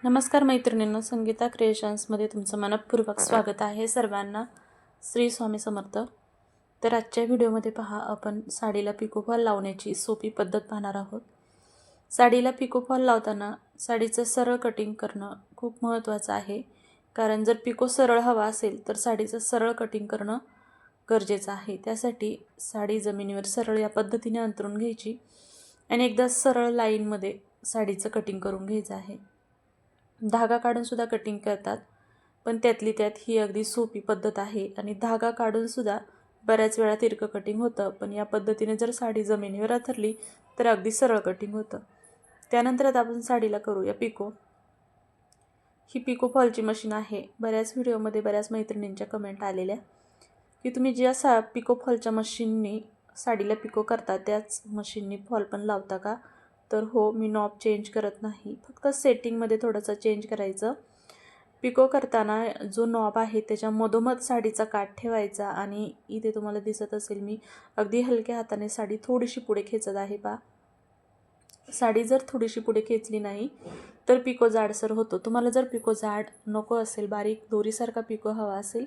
नमस्कार मैत्रिणींनो, संगीता क्रिएशन्समध्ये तुमचं मनपूर्वक स्वागत आहे. सर्वांना श्री स्वामी समर्थ. तर आजच्या व्हिडिओमध्ये पहा, आपण साडीला पिकोफॉल लावण्याची सोपी पद्धत पाहणार आहोत. साडीला पिकोफॉल लावताना साडीचं सरळ कटिंग करणं खूप महत्त्वाचं आहे. कारण जर पिको सरळ हवा असेल तर साडीचं सरळ कटिंग करणं गरजेचं आहे. त्यासाठी साडी जमिनीवर सरळ या पद्धतीने अंतरून घ्यायची आणि एकदा सरळ लाईनमध्ये साडीचं कटिंग करून घ्यायचं आहे. धागा काढूनसुद्धा कटिंग करतात, पण त्यातली त्यात ही अगदी सोपी पद्धत आहे. आणि धागा काढूनसुद्धा बऱ्याच वेळा तिरकं कटिंग होतं, पण या पद्धतीने जर साडी जमिनीवर अंथरली तर अगदी सरळ कटिंग होतं. त्यानंतर आता आपण साडीला करूया पिको. ही पिको फॉलची मशीन आहे. बऱ्याच व्हिडिओमध्ये बऱ्याच मैत्रिणींच्या कमेंट आलेल्या की तुम्ही ज्या पिको फॉलच्या मशीननी साडीला पिको करता त्याच मशीननी फॉल पण लावता का? तर हो, मी नॉब चेंज करत नाही, फक्त सेटिंगमध्ये थोडंसं चेंज करायचं. पिको करताना जो नॉब आहे त्याच्या मधोमध साडीचा काठ ठेवायचा आणि इथे तुम्हाला दिसत असेल मी अगदी हलक्या हाताने साडी थोडीशी पुढे खेचत आहे. साडी जर थोडीशी पुढे खेचली नाही तर पिको जाडसर होतो. तुम्हाला जर पिको जाड नको असेल, बारीक दोरीसारखा पिको हवा असेल,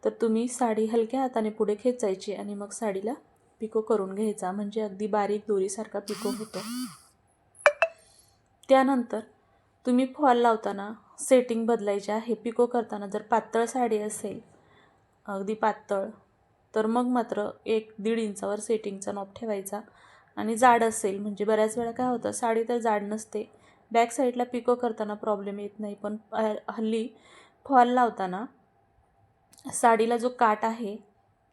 तर तुम्ही साडी हलक्या हाताने पुढे खेचायची आणि मग साडीला पिको करून घ्यायचा, म्हणजे अगदी बारीक दोरीसारखा पिको होतो. त्यानंतर तुम्ही फॉल लावताना सेटिंग बदलायची आहे. पिको करताना जर पातळ साडी असेल, अगदी पातळ, तर मग मात्र 1-1.5 इंचावर सेटिंगचा नॉब ठेवायचा. आणि जाड असेल, म्हणजे बऱ्याच वेळा काय होतं, साडी तर जाड नसते, बॅक साईडला पिको करताना प्रॉब्लेम येत नाही, पण हल्ली फॉल लावताना साडीला जो काठ आहे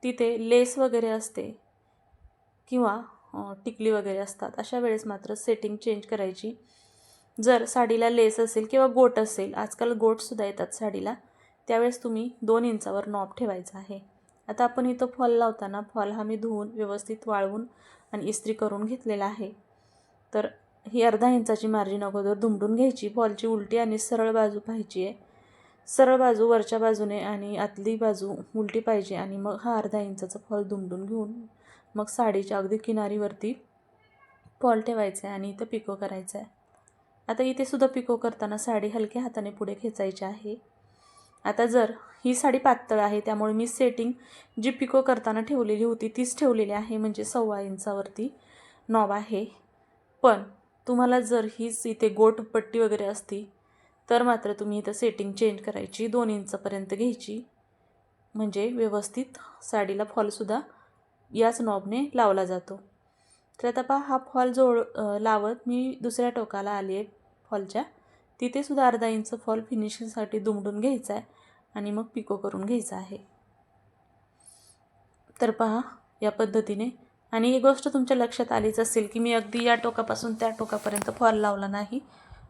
तिथे लेस वगैरे असते किंवा टिकली वगैरे असतात. अशा वेळेस मात्र सेटिंग चेंज करायची. जर साडीला लेस असेल किंवा गोट असेल, आजकाल गोटसुद्धा येतात साडीला, त्यावेळेस तुम्ही 2 इंचावर नॉब ठेवायचा आहे. आता आपण इथं फॉल लावताना फॉल हा मी धुवून व्यवस्थित वाळवून आणि इस्त्री करून घेतलेला आहे. तर ही अर्धा इंचाची मार्जिन अगोदर दुमडून घ्यायची. फॉलची उलटी आणि सरळ बाजू पाहिजे आहे. सरळ बाजू वरच्या बाजूने आणि आतली बाजू उलटी पाहिजे. आणि मग हा अर्धा इंचाचा फॉल दुमडून घेऊन मग साडीच्या अगदी किनारीवरती फॉल ठेवायचा आहे आणि इथं पिको करायचं आहे. आता इथे सुद्धा पिको करताना साडी हलक्या हाताने पुढे खेचायची आहे. आता जर ही साडी पातळ आहे त्यामुळे मी सेटिंग जी पिको करताना ठेवलेली होती तीच ठेवलेली आहे, म्हणजे 1.25 इंचावरती नॉब आहे. पण तुम्हाला जर हीच इथे गोट पट्टी वगैरे असती तर मात्र तुम्ही इथं सेटिंग चेंज करायची, 2 इंचापर्यंत घ्यायची, म्हणजे व्यवस्थित साडीला फॉलसुद्धा याच नॉबने लावला जातो. तर आता पहा, हा फॉल लावत मी दुसऱ्या टोकाला आली आहे फॉलच्या, तिथेसुद्धा अर्धा इंच फॉल फिनिशिंगसाठी दुमडून घ्यायचा आहे आणि मग पिको करून घ्यायचा आहे. तर पहा या पद्धतीने. आणि ही गोष्ट तुमच्या लक्षात आलीच असेल की मी अगदी या टोकापासून त्या टोकापर्यंत फॉल लावला नाही,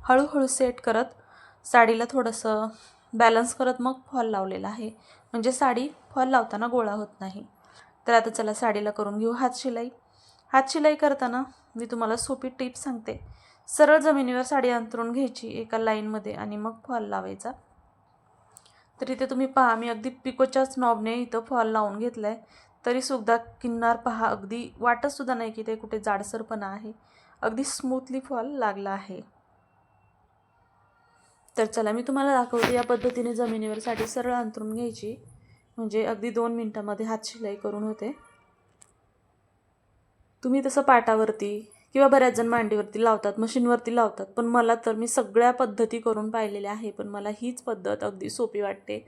हळूहळू सेट करत साडीला थोडंसं बॅलन्स करत मग फॉल लावलेला आहे, म्हणजे साडी फॉल लावताना गोळा होत नाही. तर आता चला साडीला करून घेऊ हातशिलाई. हातशिलाई करताना मी तुम्हाला सोपी टिप सांगते. सरळ जमिनीवर साडी अंथरून घ्यायची एका लाईनमध्ये आणि मग फॉल लावायचा. तर इथे तुम्ही पहा, मी अगदी पिकोच्याच नॉबने इथं फॉल लावून घेतला आहे, तरीसुद्धा किनार पहा, अगदी वाटतसुद्धा नाही की ते कुठे जाडसरपणा आहे, अगदी स्मूथली फॉल लागला आहे. तर चला मी तुम्हाला दाखवते. या पद्धतीने जमिनीवर साडी सरळ अंथरून घ्यायची, म्हणजे अगदी 2 मिनटामध्ये हातशिलाई करून होते. तुम्ही तसं पाटावरती किंवा बऱ्याच जण मांडीवरती लावतात, मशीनवरती लावतात, पण मी सगळ्या पद्धती करून पाहिलेल्या आहे, पण मला हीच पद्धत अगदी सोपी वाटते.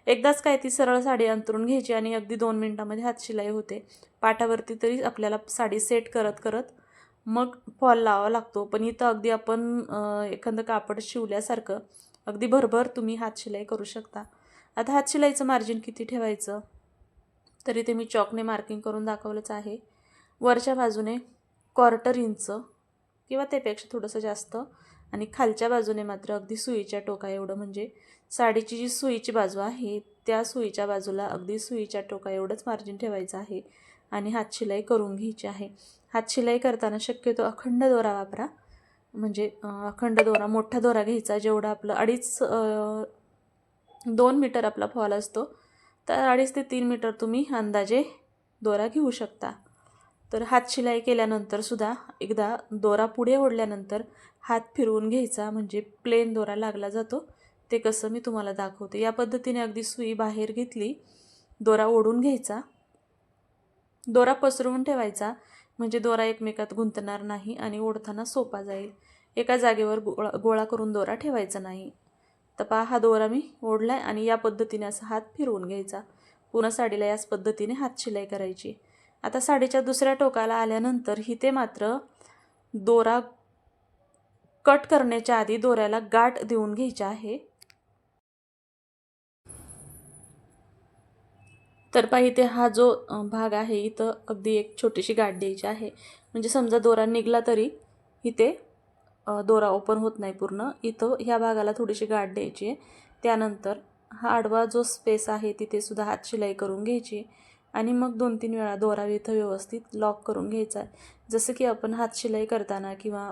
एकदाच काय ती सरळ साडी अंथरून घ्यायची आणि अगदी 2 मिनटामध्ये हातशिलाई होते. पाटावरती तरी आपल्याला साडी सेट करत करत मग फॉल लावावा लागतो, पण इथं अगदी आपण एखादं कापड शिवल्यासारखं अगदी भरभर तुम्ही हातशिलाई करू शकता. आता हातशिलाईचं मार्जिन किती ठेवायचं, तर इथे मी चॉकने मार्किंग करून दाखवलंच आहे. वरच्या बाजूने 1/4 इंच किंवा त्यापेक्षा थोडंसं जास्त, आणि खालच्या बाजूने मात्र अगदी सुईच्या टोका एवढं, म्हणजे साडीची जी सुईची बाजू आहे त्या सुईच्या बाजूला अगदी सुईच्या टोका एवढंच मार्जिन ठेवायचं आहे आणि हातशिलाई करून घ्यायची आहे. हातशिलाई करताना शक्यतो अखंड दोरा वापरा, म्हणजे अखंड दोरा, मोठा दोरा घ्यायचा, जेवढा आपलं 2 मीटर आपला फॉल असतो, तर 2.5 ते 3 मीटर तुम्ही अंदाजे दोरा घेऊ शकता. तर हातशिलाई केल्यानंतर सुद्धा एकदा दोरा पुढे ओढल्यानंतर हात फिरवून घ्यायचा, म्हणजे प्लेन दोरा लागला जातो. ते कसं मी तुम्हाला दाखवते. या पद्धतीने अगदी सुई बाहेर घेतली, दोरा ओढून घ्यायचा, दोरा पसरवून ठेवायचा, म्हणजे दोरा एकमेकात गुंतणार नाही आणि ओढताना सोपा जाईल. एका जागेवर गोळा करून दोरा ठेवायचा नाही. तर पहा, हा दोरा मी ओढलाय आणि या पद्धतीने असा हात फिरवून घ्यायचा. पुन्हा साडीला याच पद्धतीने हात शिलाई करायची. आता साडीच्या दुसऱ्या टोकाला आल्यानंतर इथे मात्र दोरा कट करण्याच्या आधी दोऱ्याला गाठ देऊन घ्यायची आहे. तर पहा, इथे हा जो भाग आहे इथं अगदी एक छोटीशी गाठ द्यायची आहे, म्हणजे समजा दोरा निघला तरी इथे दोरा ओपन होत नाही पूर्ण. इथं ह्या भागाला थोडीशी गाठ द्यायची आहे. त्यानंतर हा आडवा जो स्पेस आहे तिथे सुद्धा हात शिलाई करून घ्यायची आणि मग 2-3 वेळा दोरा इथं व्यवस्थित लॉक करून घ्यायचा. जसं की आपण हात शिलाई करताना किंवा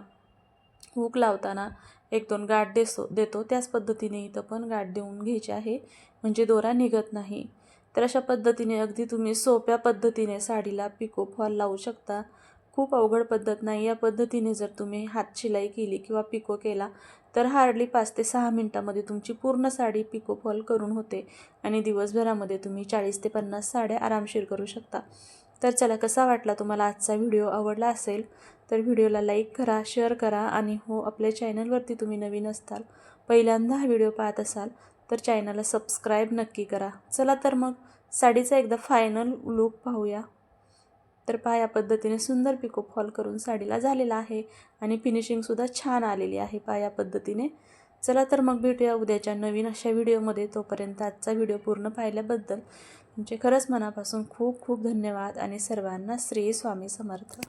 हुक लावताना 1-2 गाठ देतो त्याच पद्धतीने इथं पण गाठ देऊन घ्यायची आहे, म्हणजे दोरा निघत नाही. तर अशा पद्धतीने अगदी तुम्ही सोप्या पद्धतीने साडीला पिको फॉल लावू शकता. खूप अवघड पद्धत नाही. या पद्धतीने जर तुम्ही हात शिलाई केली किंवा पिको केला तर हार्डली 5 ते 6 मिनटामध्ये तुमची पूर्ण साडी पिको फॉल करून होते आणि दिवसभरामध्ये तुम्ही 40 ते 50 साड्या आरामशीर करू शकता. तर चला, कसा वाटला तुम्हाला आजचा व्हिडिओ? आवडला असेल तर व्हिडिओला लाईक करा, शेअर करा आणि हो, आपल्या चॅनलवरती तुम्ही नवीन असताल, पहिल्यांदा हा व्हिडिओ पाहत असाल तर चॅनलला सबस्क्राईब नक्की करा. चला तर मग साडीचा एकदा फायनल लूक पाहूया. तर पहा, या पद्धतीने सुंदर पिको फॉल करून साडीला झालेला आहे आणि फिनिशिंगसुद्धा छान आलेली आहे पहा या पद्धतीने. चला तर मग भेटूया उद्याच्या नवीन अशा व्हिडिओमध्ये. तोपर्यंत आजचा व्हिडिओ पूर्ण पाहिल्याबद्दल तुमचे खरंच मनापासून खूप खूप धन्यवाद आणि सर्वांना श्री स्वामी समर्थ.